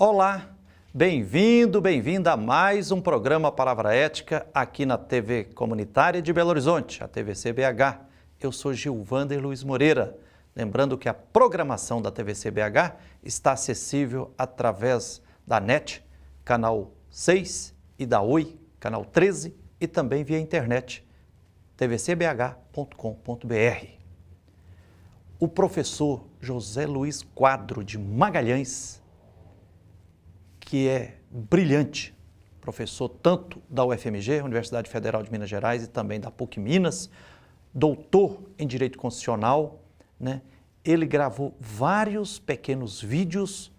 Olá, bem-vindo, bem-vinda a mais um programa Palavra Ética aqui na TV Comunitária de Belo Horizonte, a TVC-BH. Eu sou Gilvander Luiz Moreira. Lembrando que a programação da TVC-BH está acessível através da NET, canal 6, e da Oi, canal 13, e também via internet, tvcbh.com.br. O professor José Luiz Quadro de Magalhães, que é brilhante, professor tanto da UFMG, Universidade Federal de Minas Gerais, e também da PUC Minas, doutor em Direito Constitucional, né? Ele gravou vários pequenos vídeos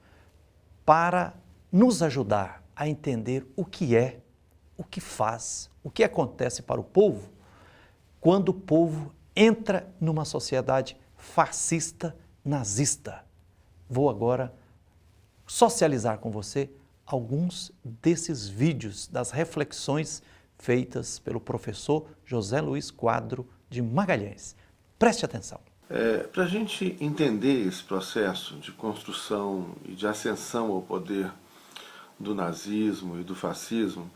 para nos ajudar a entender o que é, o que faz, o que acontece para o povo quando o povo entra numa sociedade fascista, nazista. Vou agora socializar com você alguns desses vídeos, das reflexões feitas pelo professor José Luiz Quadro de Magalhães. Preste atenção. Para a gente entender esse processo de construção e de ascensão ao poder do nazismo e do fascismo,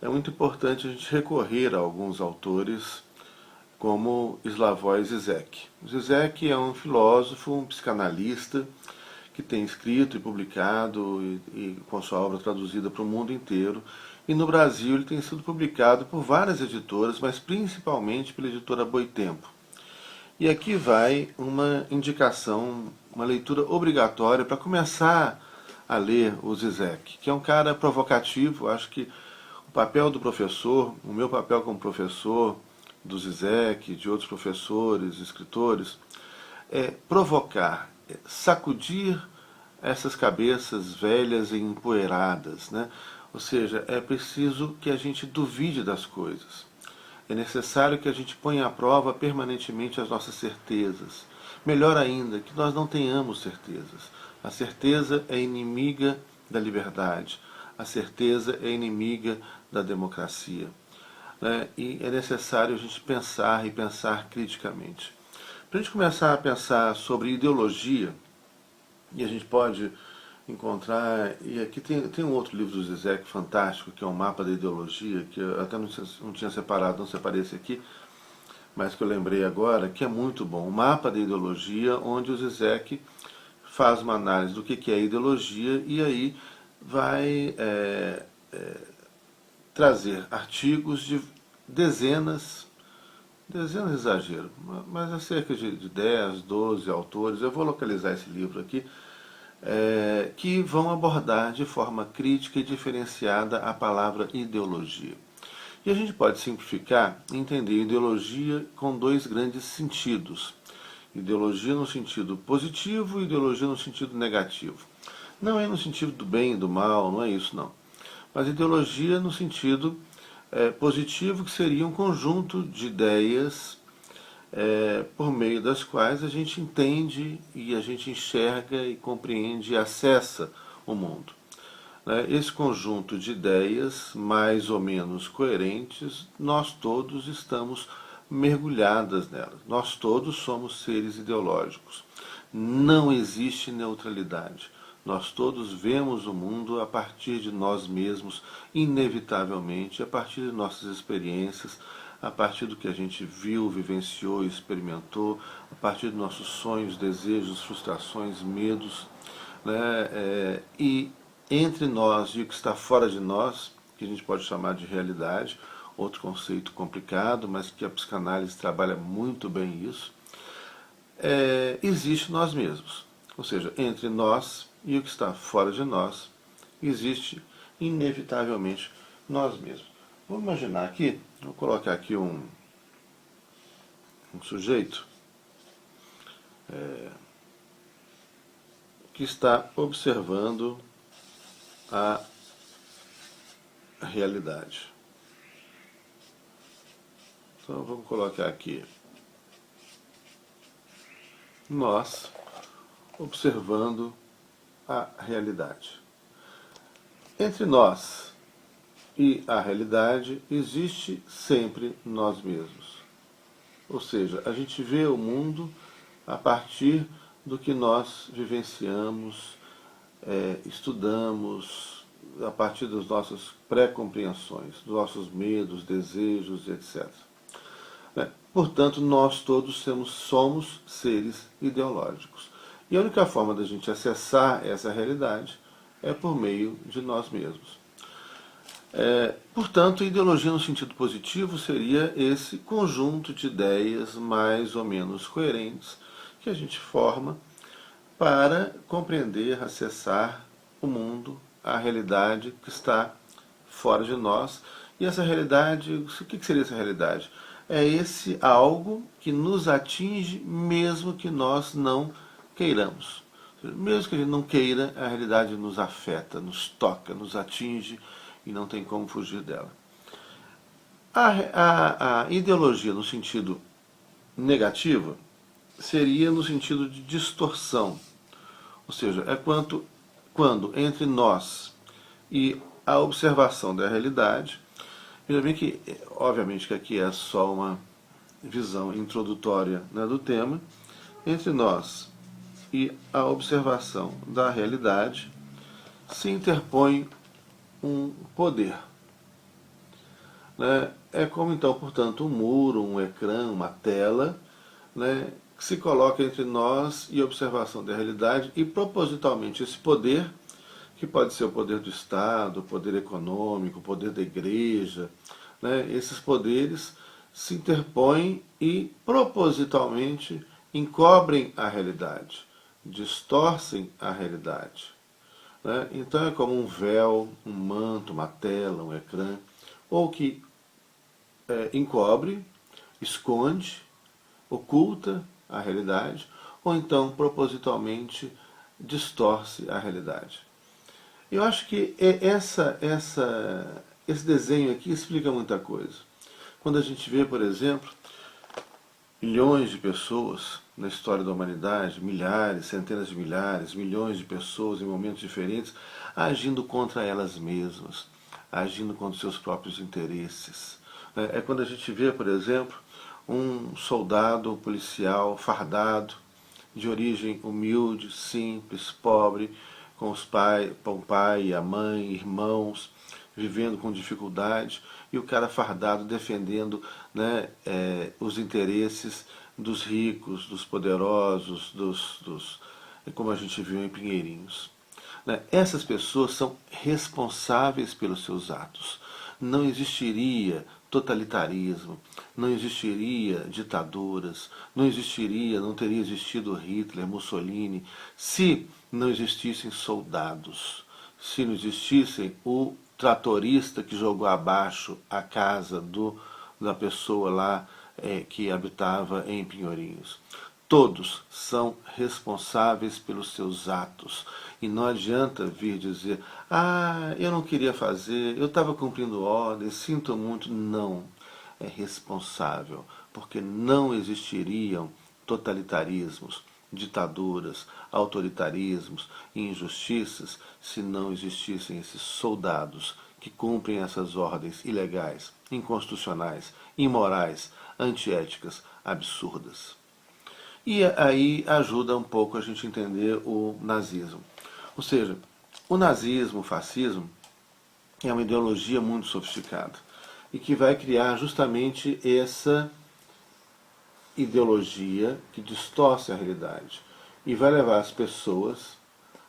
é muito importante a gente recorrer a alguns autores como Slavoj Žižek. Žižek é um filósofo, um psicanalista, que tem escrito e publicado e com sua obra traduzida para o mundo inteiro. E no Brasil ele tem sido publicado por várias editoras, mas principalmente pela editora Boitempo. E aqui vai uma indicação, uma leitura obrigatória para começar a ler o Žižek, que é um cara provocativo. Acho que o papel do professor, o meu papel como professor do Žižek, de outros professores, escritores, é provocar, sacudir essas cabeças velhas e empoeiradas, né? Ou seja, é preciso que a gente duvide das coisas. É necessário que a gente ponha à prova permanentemente as nossas certezas. Melhor ainda, que nós não tenhamos certezas. A certeza é inimiga da liberdade. A certeza é inimiga da democracia, né? E é necessário a gente pensar e pensar criticamente. Para a gente começar a pensar sobre ideologia, e a gente pode encontrar, e aqui tem um outro livro do Žižek fantástico, que é um mapa da ideologia, que eu até não tinha separado, não separei esse aqui, mas que eu lembrei agora, que é muito bom. Um mapa da ideologia, onde o Žižek faz uma análise do que é ideologia, e aí vai trazer artigos de dezenas de exagero, mas é cerca de 10, 12 autores, eu vou localizar esse livro aqui, que vão abordar de forma crítica e diferenciada a palavra ideologia. E a gente pode simplificar e entender ideologia com dois grandes sentidos. Ideologia no sentido positivo e ideologia no sentido negativo. Não é no sentido do bem e do mal, não é isso não. Mas ideologia no sentido positivo, que seria um conjunto de ideias por meio das quais a gente entende e a gente enxerga e compreende e acessa o mundo. Esse conjunto de ideias, mais ou menos coerentes, nós todos estamos mergulhadas nelas. Nós todos somos seres ideológicos. Não existe neutralidade. Nós todos vemos o mundo a partir de nós mesmos, inevitavelmente, a partir de nossas experiências, a partir do que a gente viu, vivenciou, experimentou, a partir dos nossos sonhos, desejos, frustrações, medos, né? E entre nós e o que está fora de nós, que a gente pode chamar de realidade, outro conceito complicado, mas que a psicanálise trabalha muito bem isso, existe nós mesmos. Ou seja, entre nós e o que está fora de nós, existe inevitavelmente nós mesmos. Vamos imaginar aqui, vou colocar aqui um sujeito que está observando a realidade. Então vamos colocar aqui nós observando a realidade. Entre nós e a realidade existe sempre nós mesmos. Ou seja, a gente vê o mundo a partir do que nós vivenciamos, estudamos a partir das nossas pré-compreensões, dos nossos medos, desejos, etc. Portanto, nós todos somos seres ideológicos. E a única forma da gente acessar essa realidade é por meio de nós mesmos. Portanto, ideologia no sentido positivo seria esse conjunto de ideias mais ou menos coerentes que a gente forma para compreender, acessar o mundo, a realidade que está fora de nós. E essa realidade, o que seria essa realidade? É esse algo que nos atinge mesmo que nós não queiramos. Mesmo que a gente não queira, a realidade nos afeta, nos toca, nos atinge e não tem como fugir dela. A ideologia no sentido negativo seria no sentido de distorção. Ou seja, é quando entre nós e a observação da realidade, veja bem que, obviamente, que aqui é só uma visão introdutória, né, do tema, entre nós e a observação da realidade se interpõe um poder. Né? É como então, portanto, um muro, um ecrã, uma tela, né, que se coloca entre nós e a observação da realidade, e propositalmente esse poder, que pode ser o poder do Estado, o poder econômico, o poder da igreja, né, esses poderes se interpõem e propositalmente encobrem a realidade, distorcem a realidade. Né? Então é como um véu, um manto, uma tela, um ecrã, ou que encobre, esconde, oculta a realidade, ou então propositalmente distorce a realidade. Eu acho que esse desenho aqui explica muita coisa. Quando a gente vê, por exemplo, milhões de pessoas na história da humanidade, milhares, centenas de milhares, milhões de pessoas em momentos diferentes, agindo contra elas mesmas, agindo contra seus próprios interesses. É quando a gente vê, por exemplo, um soldado policial fardado, de origem humilde, simples, pobre, com o pai e a mãe, irmãos, vivendo com dificuldade, e o cara fardado defendendo, né, os interesses dos ricos, dos poderosos, como a gente viu em Pinheirinhos. Né? Essas pessoas são responsáveis pelos seus atos. Não existiria totalitarismo, não existiria ditaduras, não teria existido Hitler, Mussolini, se não existissem soldados, se não existissem o tratorista que jogou abaixo a casa da pessoa lá que habitava em Pinheirinhos. Todos são responsáveis pelos seus atos. E não adianta vir dizer, eu não queria fazer, eu estava cumprindo ordens, sinto muito. Não. É responsável, porque não existiriam totalitarismos, ditaduras, autoritarismos e injustiças se não existissem esses soldados que cumprem essas ordens ilegais, inconstitucionais, imorais, antiéticas, absurdas. E aí ajuda um pouco a gente entender o nazismo. Ou seja, o nazismo, o fascismo, é uma ideologia muito sofisticada e que vai criar justamente essa ideologia que distorce a realidade e vai levar as pessoas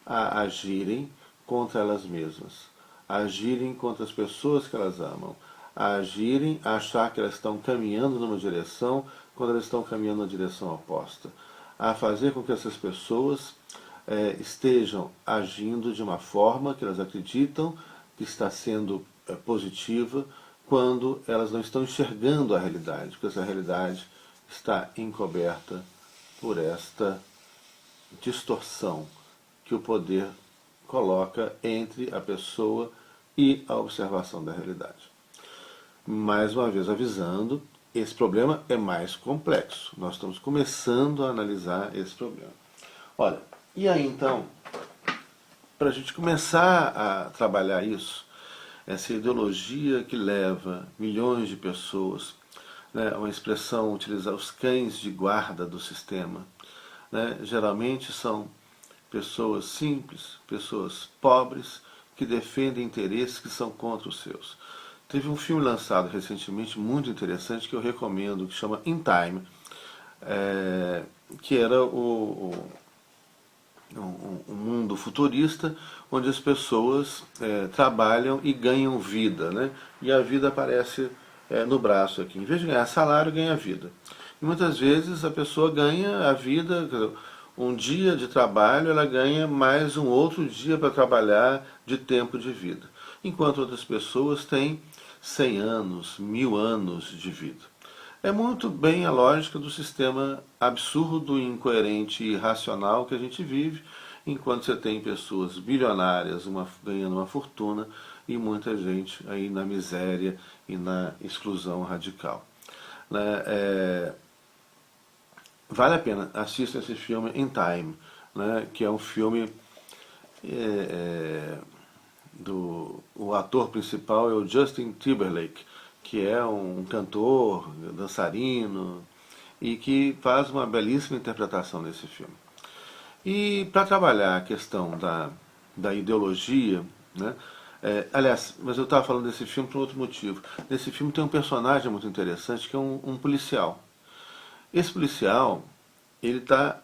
a agirem contra elas mesmas, a agirem contra as pessoas que elas amam, a agirem, a achar que elas estão caminhando numa direção quando elas estão caminhando na direção oposta, a fazer com que essas pessoas estejam agindo de uma forma que elas acreditam que está sendo positiva, quando elas não estão enxergando a realidade, porque essa realidade está encoberta por esta distorção que o poder coloca entre a pessoa e a observação da realidade. Mais uma vez avisando, esse problema é mais complexo. Nós estamos começando a analisar esse problema. Olha, e aí então, para a gente começar a trabalhar isso, essa ideologia que leva milhões de pessoas, né, uma expressão, utilizar os cães de guarda do sistema, né, geralmente são pessoas simples, pessoas pobres, que defendem interesses que são contra os seus. Teve um filme lançado recentemente muito interessante que eu recomendo, que chama In Time, que era um mundo futurista onde as pessoas trabalham e ganham vida, né? E a vida aparece no braço aqui. Em vez de ganhar salário, ganha vida. E muitas vezes a pessoa ganha a vida, um dia de trabalho, ela ganha mais um outro dia para trabalhar de tempo de vida. Enquanto outras pessoas têm 100 anos, 1000 anos de vida. É muito bem a lógica do sistema absurdo, incoerente e irracional que a gente vive, enquanto você tem pessoas bilionárias ganhando uma fortuna e muita gente aí na miséria e na exclusão radical. Né? Vale a pena, assista esse filme In Time, né? Que é um filme o ator principal é o Justin Timberlake, que é um cantor, dançarino, e que faz uma belíssima interpretação desse filme. E para trabalhar a questão da ideologia, né? Aliás, mas eu estava falando desse filme por outro motivo. Nesse filme tem um personagem muito interessante que é um policial. Esse policial, ele está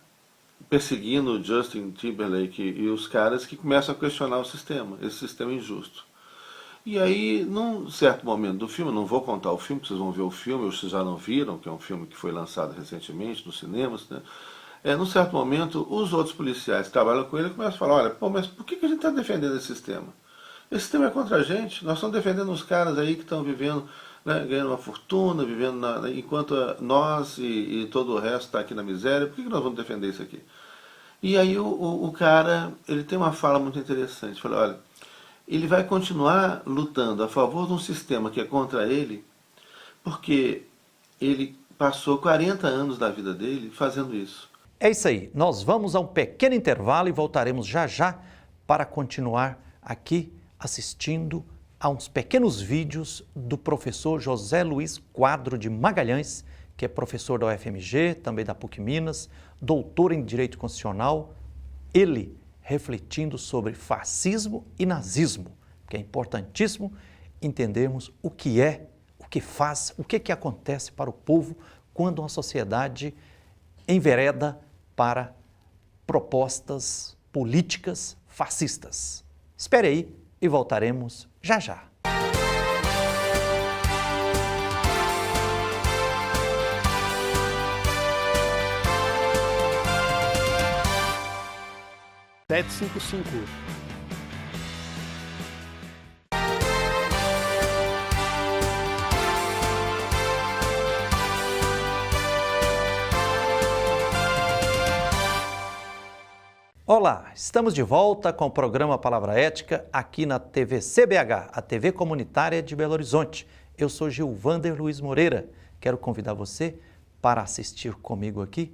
perseguindo o Justin Timberlake e os caras que começam a questionar o sistema, esse sistema injusto. E aí, num certo momento do filme, não vou contar o filme, vocês vão ver o filme, ou vocês já não viram, que é um filme que foi lançado recentemente nos cinemas, né? Num certo momento, os outros policiais que trabalham com ele começam a falar, olha, pô, mas por que a gente está defendendo esse sistema? Esse sistema é contra a gente, nós estamos defendendo os caras aí que estão vivendo, né, ganhando uma fortuna, vivendo enquanto nós e todo o resto está aqui na miséria, por que nós vamos defender isso aqui? E aí o cara, ele tem uma fala muito interessante, fala, olha, ele vai continuar lutando a favor de um sistema que é contra ele, porque ele passou 40 anos da vida dele fazendo isso. É isso aí, nós vamos a um pequeno intervalo e voltaremos já já para continuar aqui assistindo a uns pequenos vídeos do professor José Luiz Quadro de Magalhães, que é professor da UFMG, também da PUC Minas, doutor em Direito Constitucional, ele refletindo sobre fascismo e nazismo, que é importantíssimo entendermos o que é, o que faz, o que acontece para o povo quando uma sociedade envereda para propostas políticas fascistas. Espere aí e voltaremos já já. Olá, estamos de volta com o programa Palavra Ética aqui na TV CBH, a TV comunitária de Belo Horizonte. Eu sou Gilvander Luiz Moreira. Quero convidar você para assistir comigo aqui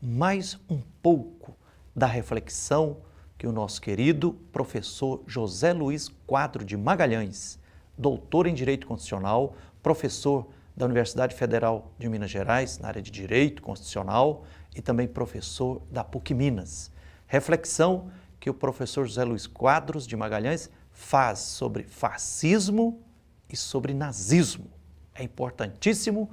mais um pouco da reflexão que o nosso querido professor José Luiz Quadro de Magalhães, doutor em Direito Constitucional, professor da Universidade Federal de Minas Gerais, na área de Direito Constitucional e também professor da PUC Minas. Reflexão que o professor José Luiz Quadros de Magalhães faz sobre fascismo e sobre nazismo. É importantíssimo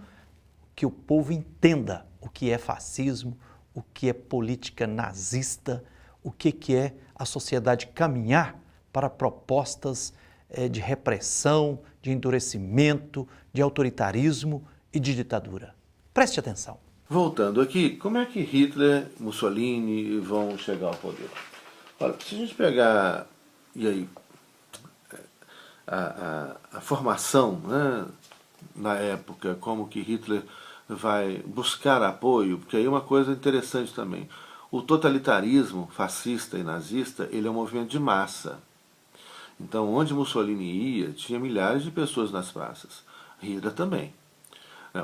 que o povo entenda o que é fascismo, o que é política nazista, o que é a sociedade caminhar para propostas de repressão, de endurecimento, de autoritarismo e de ditadura. Preste atenção. Voltando aqui, como é que Hitler, Mussolini vão chegar ao poder? Olha, se a gente pegar e aí, a formação, né, na época, como que Hitler vai buscar apoio, porque aí é uma coisa interessante também. O totalitarismo fascista e nazista, ele é um movimento de massa. Então, onde Mussolini ia, tinha milhares de pessoas nas praças. Hitler também.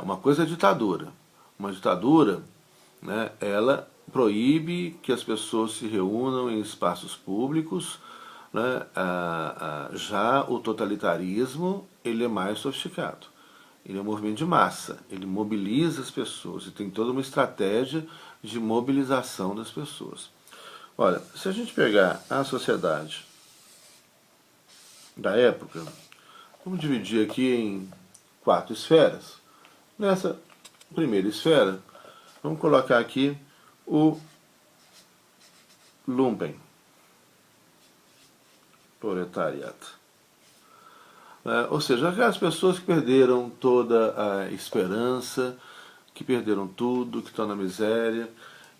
Uma coisa é ditadura. Uma ditadura, né, ela proíbe que as pessoas se reúnam em espaços públicos, né? Já o totalitarismo, ele é mais sofisticado. Ele é um movimento de massa, ele mobiliza as pessoas e tem toda uma estratégia de mobilização das pessoas. Olha, se a gente pegar a sociedade da época, vamos dividir aqui em 4 esferas. Nessa primeira esfera, vamos colocar aqui o Lumpen, proletariado. Ou seja, aquelas pessoas que perderam toda a esperança, que perderam tudo, que estão na miséria.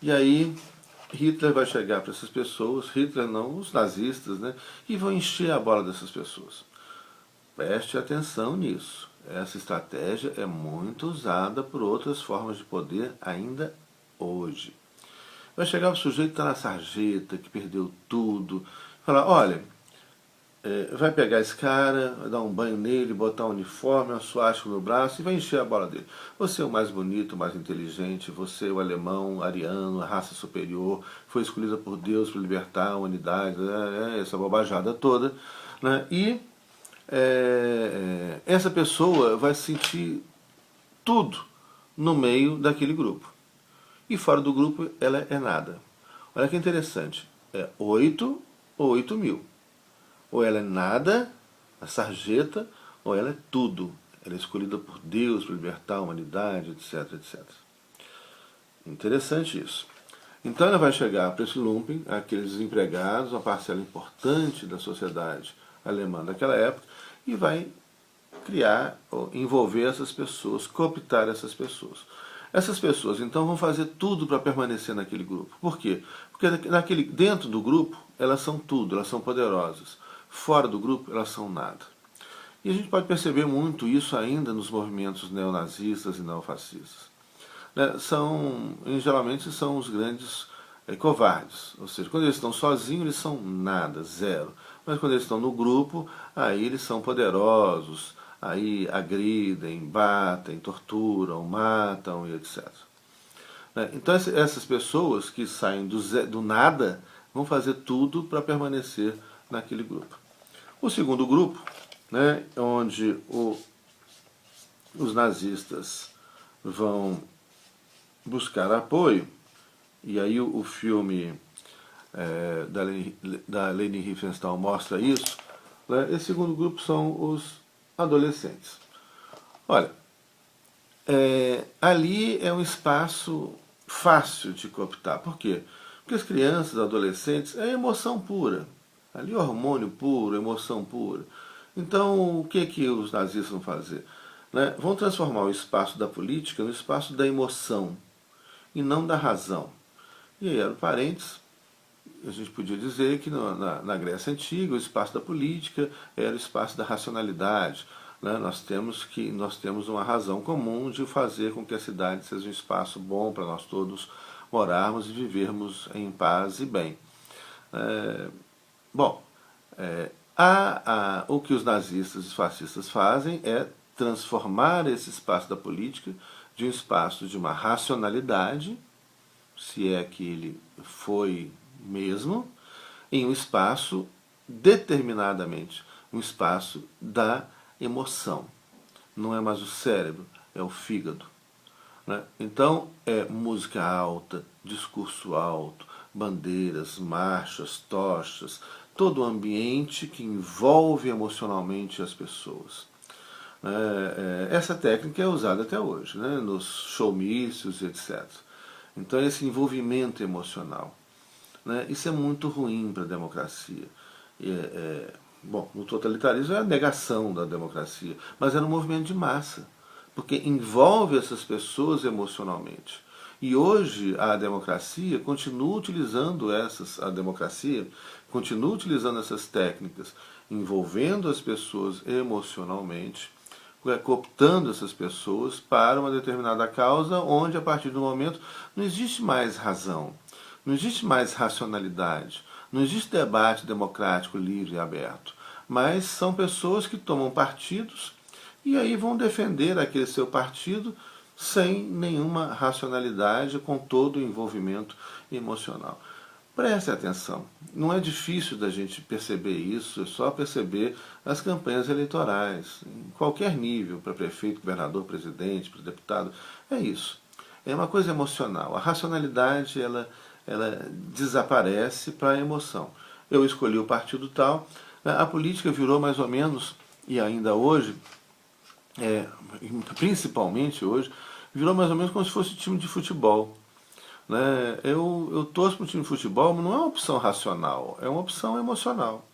E aí Hitler vai chegar para essas pessoas, Hitler não, os nazistas, né? E vão encher a bola dessas pessoas. Preste atenção nisso. Essa estratégia é muito usada por outras formas de poder ainda hoje. Vai chegar o sujeito que está na sarjeta, que perdeu tudo, falar, olha, vai pegar esse cara, vai dar um banho nele, botar um uniforme, uma suástica no braço e vai encher a bola dele. Você é o mais bonito, o mais inteligente, você é o alemão, ariano, a raça superior, foi escolhida por Deus para libertar a humanidade, essa bobajada toda. Né? E essa pessoa vai sentir tudo no meio daquele grupo. E fora do grupo ela é nada. Olha que interessante, é 8 ou 8 mil. Ou ela é nada, a sarjeta, ou ela é tudo. Ela é escolhida por Deus para libertar a humanidade, etc, etc. Interessante isso. Então ela vai chegar para esse lumpen, aqueles desempregados, uma parcela importante da sociedade alemã daquela época, e vai criar, ou envolver essas pessoas, cooptar essas pessoas. Essas pessoas, então, vão fazer tudo para permanecer naquele grupo. Por quê? Porque dentro do grupo, elas são tudo, elas são poderosas. Fora do grupo, elas são nada. E a gente pode perceber muito isso ainda nos movimentos neonazistas e neofascistas. Geralmente são os grandes covardes. Ou seja, quando eles estão sozinhos, eles são nada, zero. Mas quando eles estão no grupo, aí eles são poderosos, aí agridem, batem, torturam, matam e etc. Então essas pessoas que saem do nada vão fazer tudo para permanecer naquele grupo. O segundo grupo, né, onde os nazistas vão buscar apoio, e aí o filme da Leni Riefenstahl mostra isso, né, esse segundo grupo são os adolescentes. Olha, ali é um espaço fácil de cooptar. Por quê? Porque as crianças, adolescentes, é emoção pura. Ali é hormônio puro, emoção pura. Então, o que os nazistas vão fazer? Né? Vão transformar o espaço da política no espaço da emoção e não da razão. E aí, era parênteses, a gente podia dizer que na Grécia Antiga o espaço da política era o espaço da racionalidade. Né? Nós temos uma razão comum de fazer com que a cidade seja um espaço bom para nós todos morarmos e vivermos em paz e bem. Bom, o que os nazistas e os fascistas fazem é transformar esse espaço da política de um espaço de uma racionalidade, se é que ele foi mesmo, em um espaço determinadamente, um espaço da emoção. Não é mais o cérebro, é o fígado. Né? Então é música alta, discurso alto, bandeiras, marchas, tochas, todo o ambiente que envolve emocionalmente as pessoas. Essa técnica é usada até hoje, né? Nos showmícios, etc. Então esse envolvimento emocional. Né? Isso é muito ruim para a democracia. Bom, no totalitarismo é a negação da democracia, mas é um movimento de massa, porque envolve essas pessoas emocionalmente. E hoje a democracia continua utilizando essas técnicas, envolvendo as pessoas emocionalmente, cooptando essas pessoas para uma determinada causa, onde a partir do momento não existe mais razão, não existe mais racionalidade, não existe debate democrático, livre e aberto, mas são pessoas que tomam partidos e aí vão defender aquele seu partido sem nenhuma racionalidade, com todo o envolvimento emocional. Preste atenção, não é difícil da gente perceber isso, é só perceber as campanhas eleitorais, em qualquer nível, para prefeito, governador, presidente, para deputado, é isso. É uma coisa emocional. A racionalidade ela desaparece para a emoção. Eu escolhi o partido tal, a política virou mais ou menos, e ainda hoje, principalmente hoje, virou mais ou menos como se fosse time de futebol. Né? Eu torço para o time de futebol, mas não é uma opção racional, é uma opção emocional.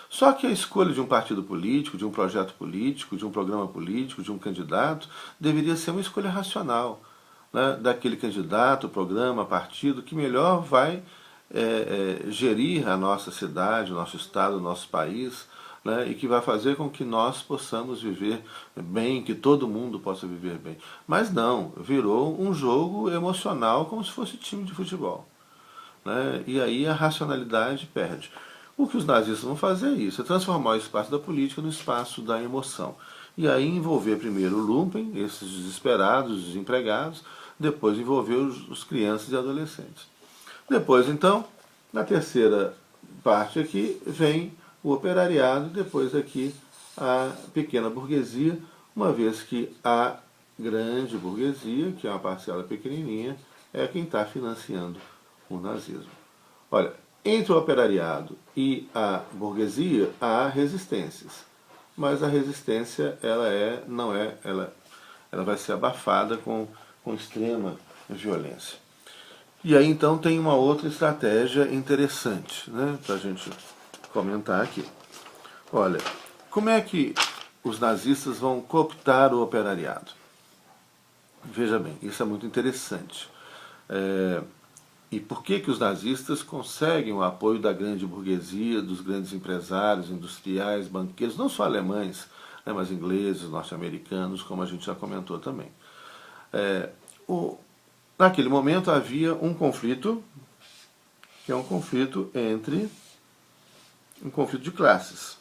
Só que a escolha de um partido político, de um projeto político, de um programa político, de um candidato, deveria ser uma escolha racional, né? Daquele candidato, programa, partido que melhor vai gerir a nossa cidade, o nosso estado, o nosso país, né? E que vai fazer com que nós possamos viver bem, que todo mundo possa viver bem. Mas não, virou um jogo emocional como se fosse time de futebol. Né? E aí a racionalidade perde. O que os nazistas vão fazer é isso, é transformar o espaço da política no espaço da emoção. E aí envolver primeiro o lumpen, esses desesperados, desempregados, depois envolver os crianças e adolescentes. Depois, então, na terceira parte aqui, vem o operariado, depois aqui a pequena burguesia, uma vez que a grande burguesia, que é uma parcela pequenininha, é quem está financiando o nazismo. Olha, entre o operariado e a burguesia há resistências, mas a resistência ela vai ser abafada com extrema violência. E aí então tem uma outra estratégia interessante, né, para a gente comentar aqui. Olha, como é que os nazistas vão cooptar o operariado? Veja bem, isso é muito interessante. E por que os nazistas conseguem o apoio da grande burguesia, dos grandes empresários, industriais, banqueiros, não só alemães, né, mas ingleses, norte-americanos, como a gente já comentou também. Naquele momento havia um conflito, que é um conflito de classes,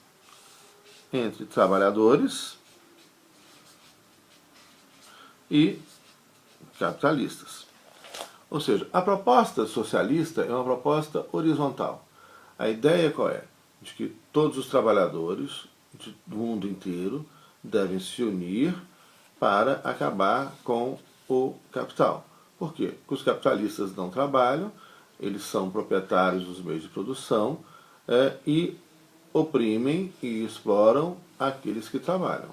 entre trabalhadores e capitalistas. Ou seja, a proposta socialista é uma proposta horizontal. A ideia qual é? De que todos os trabalhadores do mundo inteiro devem se unir para acabar com o capital. Por quê? Porque os capitalistas não trabalham, eles são proprietários dos meios de produção e oprimem e exploram aqueles que trabalham.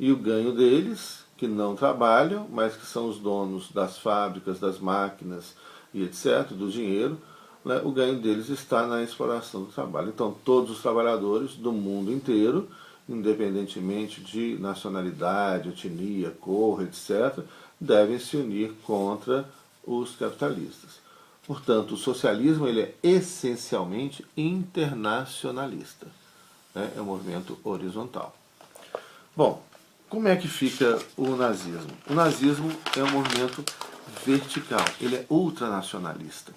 E o ganho deles, que não trabalham, mas que são os donos das fábricas, das máquinas e etc., do dinheiro, né, o ganho deles está na exploração do trabalho. Então, todos os trabalhadores do mundo inteiro, independentemente de nacionalidade, etnia, cor, etc., devem se unir contra os capitalistas. Portanto, o socialismo ele é essencialmente internacionalista. Né? É um movimento horizontal. Bom, como é que fica o nazismo? O nazismo é um movimento vertical, ele é ultranacionalista.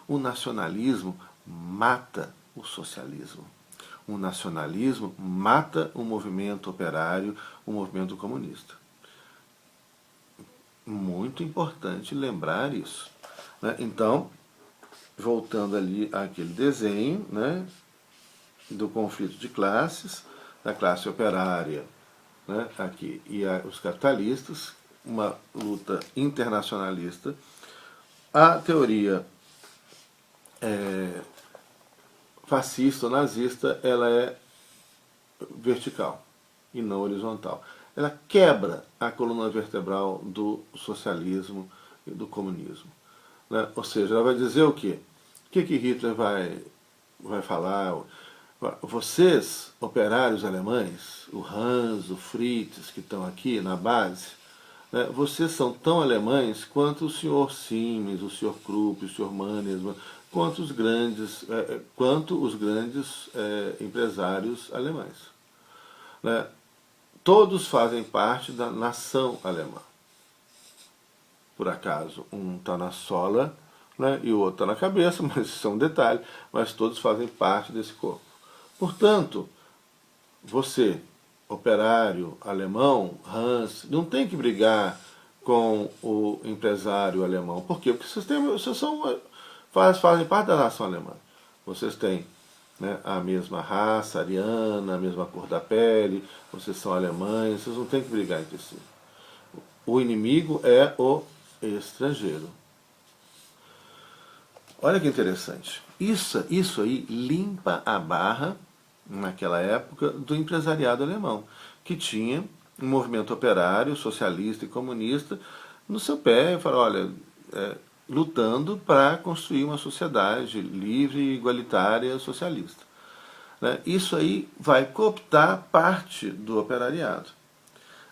O nacionalismo mata o socialismo. O nacionalismo mata o movimento operário, o movimento comunista. Muito importante lembrar isso. Né? Então, voltando ali àquele desenho, né, do conflito de classes, da classe operária, né, aqui, e os capitalistas, uma luta internacionalista. A teoria fascista ou nazista, ela é vertical e não horizontal. Ela quebra a coluna vertebral do socialismo e do comunismo. Né? Ou seja, ela vai dizer o quê? O que Hitler vai falar? Vocês, operários alemães, o Hans, o Fritz, que estão aqui na base, né, vocês são tão alemães quanto o senhor Siemens, o senhor Krupp, o senhor Mannesmann, quanto os grandes empresários alemães. Né? Todos fazem parte da nação alemã. Por acaso, um está na sola, né, e o outro está na cabeça, mas isso é um detalhe, mas todos fazem parte desse corpo. Portanto, você, operário alemão, Hans, não tem que brigar com o empresário alemão. Por quê? Porque vocês fazem parte da nação alemã. Vocês têm, né, a mesma raça ariana, a mesma cor da pele, vocês são alemães, vocês não têm que brigar entre si. O inimigo é o estrangeiro. olha que interessante. Isso aí limpa a barra, naquela época, do empresariado alemão, que tinha um movimento operário, socialista e comunista no seu pé e falou, olha, lutando para construir uma sociedade livre, igualitária, socialista. Né? Isso aí vai cooptar parte do operariado,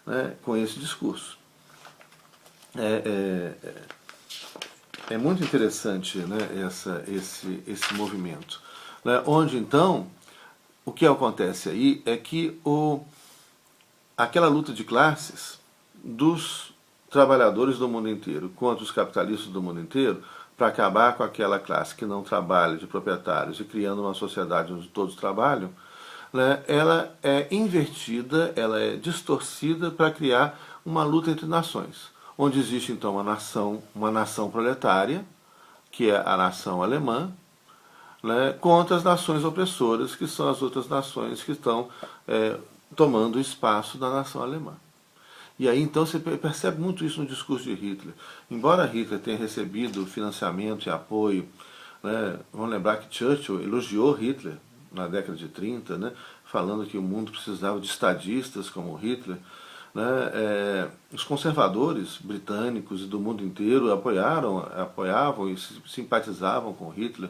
né, com esse discurso. É muito interessante, né, esse movimento. Né, onde, então, o que acontece aí é que aquela luta de classes dos trabalhadores do mundo inteiro contra os capitalistas do mundo inteiro, para acabar com aquela classe que não trabalha, de proprietários, e criando uma sociedade onde todos trabalham, né, ela é invertida, ela é distorcida para criar uma luta entre nações, onde existe então uma nação proletária, que é a nação alemã, né, contra as nações opressoras, que são as outras nações que estão tomando o espaço da nação alemã. E aí então você percebe muito isso no discurso de Hitler. Embora Hitler tenha recebido financiamento e apoio, né, vamos lembrar que Churchill elogiou Hitler na década de 30, né, falando que o mundo precisava de estadistas como Hitler. Né, os conservadores britânicos e do mundo inteiro apoiavam e simpatizavam com Hitler,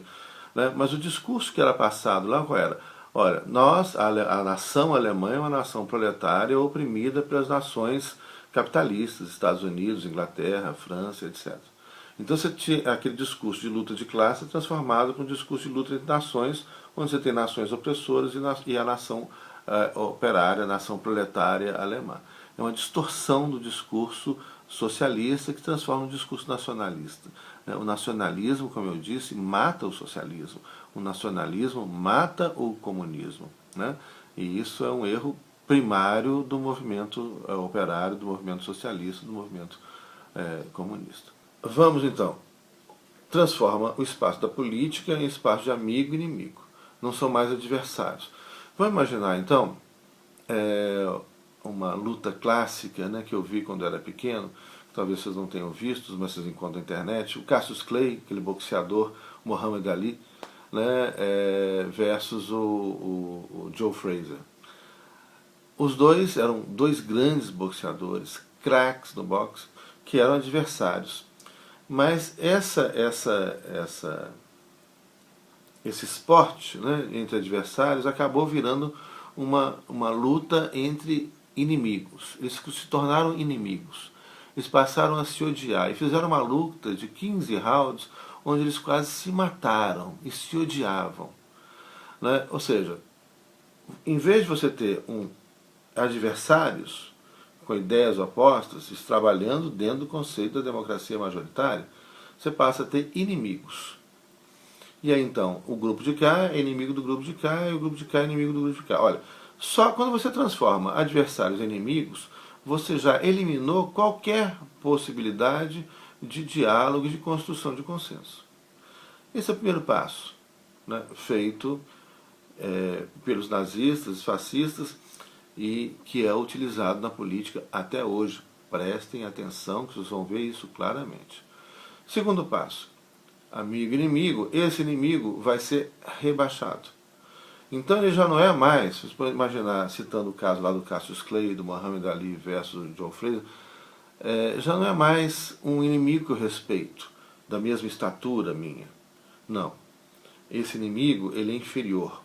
né, mas o discurso que era passado lá qual era? Olha, a nação alemã é uma nação proletária oprimida pelas nações capitalistas, Estados Unidos, Inglaterra, França, etc. Então você tinha aquele discurso de luta de classe transformado para um discurso de luta entre nações, onde você tem nações opressoras e a nação operária, a nação proletária alemã. É uma distorção do discurso socialista que transforma um discurso nacionalista. O nacionalismo, como eu disse, mata o socialismo. O nacionalismo mata o comunismo. Né? E isso é um erro primário do movimento operário, do movimento socialista, do movimento comunista. Vamos então, transforma o espaço da política em espaço de amigo e inimigo. Não são mais adversários. Vamos imaginar então uma luta clássica, né, que eu vi quando era pequeno, talvez vocês não tenham visto, mas vocês encontram na internet, o Cassius Clay, aquele boxeador, Muhammad Ali, né, versus o Joe Frazier. Os dois eram dois grandes boxeadores, craques no boxe, que eram adversários. Mas esse esporte, né, entre adversários acabou virando uma luta entre inimigos. Eles se tornaram inimigos. Eles passaram a se odiar e fizeram uma luta de 15 rounds onde eles quase se mataram e se odiavam. Né? Ou seja, em vez de você ter adversários com ideias opostas, trabalhando dentro do conceito da democracia majoritária, você passa a ter inimigos. E aí então, o grupo de cá é inimigo do grupo de cá e o grupo de cá é inimigo do grupo de cá. Olha, só quando você transforma adversários em inimigos, você já eliminou qualquer possibilidade de diálogo e de construção de consenso. Esse é o primeiro passo, né, feito pelos nazistas, fascistas, e que é utilizado na política até hoje. Prestem atenção que vocês vão ver isso claramente. Segundo passo, amigo e inimigo, esse inimigo vai ser rebaixado. Então ele já não é mais, vocês podem imaginar, citando o caso lá do Cassius Clay, do Muhammad Ali versus o Joe Frazier, já não é mais um inimigo que eu respeito, da mesma estatura minha. Não. Esse inimigo, ele é inferior.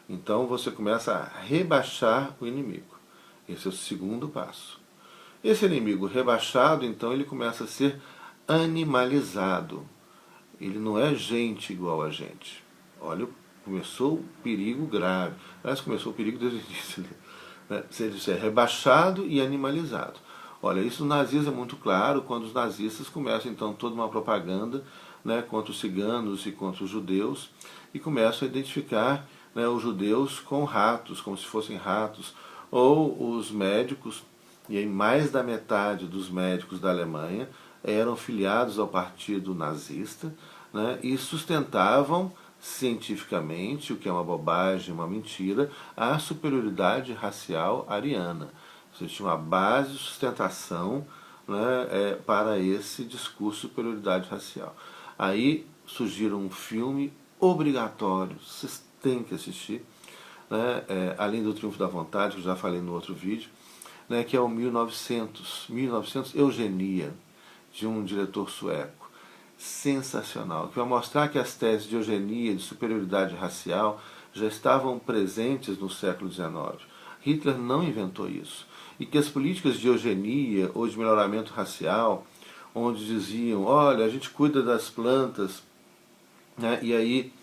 Então você começa a rebaixar o inimigo. Esse é o segundo passo. Esse inimigo rebaixado, então, ele começa a ser animalizado. Ele não é gente igual a gente. Olha, começou o perigo grave. Aliás, começou o perigo desde o início. Né? Você é rebaixado e animalizado. Olha, isso no nazismo é muito claro, quando os nazistas começam, então, toda uma propaganda, né, contra os ciganos e contra os judeus, e começam a identificar, né, os judeus com ratos, como se fossem ratos, ou os médicos, e aí mais da metade dos médicos da Alemanha eram filiados ao partido nazista, né, e sustentavam cientificamente, o que é uma bobagem, uma mentira, a superioridade racial ariana. Você tinha uma base de sustentação, né, para esse discurso de superioridade racial. Aí sugiro um filme obrigatório, vocês têm que assistir, né? Além do Triunfo da Vontade, que eu já falei no outro vídeo, né? Que é o 1900 Eugenia, de um diretor sueco. Sensacional, que vai mostrar que as teses de eugenia, de superioridade racial, já estavam presentes no século XIX. Hitler não inventou isso. E que as políticas de eugenia ou de melhoramento racial, onde diziam, olha, a gente cuida das plantas, né, e aí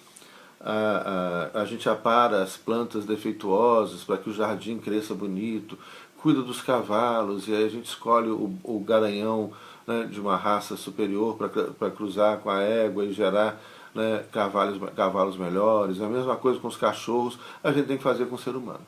a gente apara as plantas defeituosas para que o jardim cresça bonito, cuida dos cavalos, e aí a gente escolhe o garanhão, né, de uma raça superior para cruzar com a égua e gerar, né, cavalos melhores. A mesma coisa com os cachorros, a gente tem que fazer com o ser humano.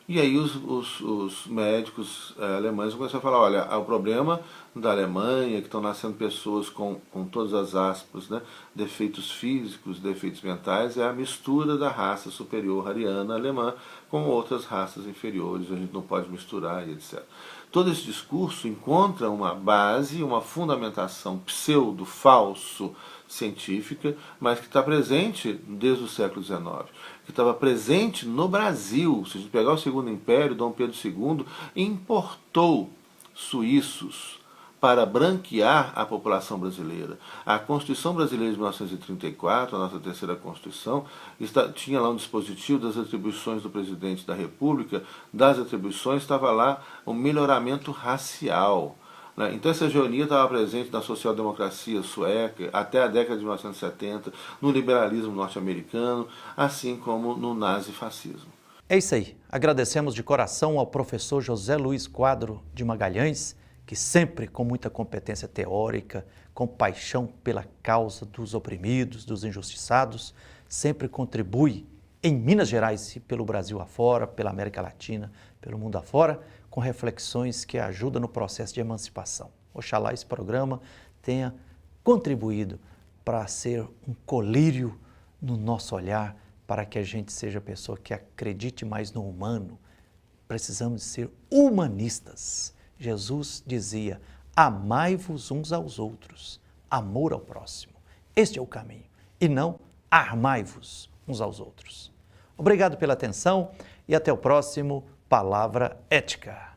E aí os médicos alemães começaram a falar, olha, o problema da Alemanha, que estão nascendo pessoas com todas as aspas, né, defeitos físicos, defeitos mentais, é a mistura da raça superior ariana alemã com outras raças inferiores, a gente não pode misturar e etc. Todo esse discurso encontra uma base, uma fundamentação pseudo-falso científica, mas que está presente desde o século XIX, que estava presente no Brasil. Se a gente pegar o Segundo Império, Dom Pedro II importou suíços para branquear a população brasileira. A Constituição Brasileira de 1934, a nossa terceira Constituição, tinha lá um dispositivo das atribuições do Presidente da República, das atribuições estava lá o melhoramento racial. Então essa hegemonia estava presente na social-democracia sueca até a década de 1970, no liberalismo norte-americano, assim como no nazifascismo. É isso aí. Agradecemos de coração ao professor José Luiz Quadro de Magalhães, que sempre com muita competência teórica, com paixão pela causa dos oprimidos, dos injustiçados, sempre contribui em Minas Gerais e pelo Brasil afora, pela América Latina, pelo mundo afora, com reflexões que ajudam no processo de emancipação. Oxalá esse programa tenha contribuído para ser um colírio no nosso olhar, para que a gente seja pessoa que acredite mais no humano. Precisamos ser humanistas. Jesus dizia, amai-vos uns aos outros, amor ao próximo. Este é o caminho, e não armai-vos uns aos outros. Obrigado pela atenção e até o próximo Palavra Ética.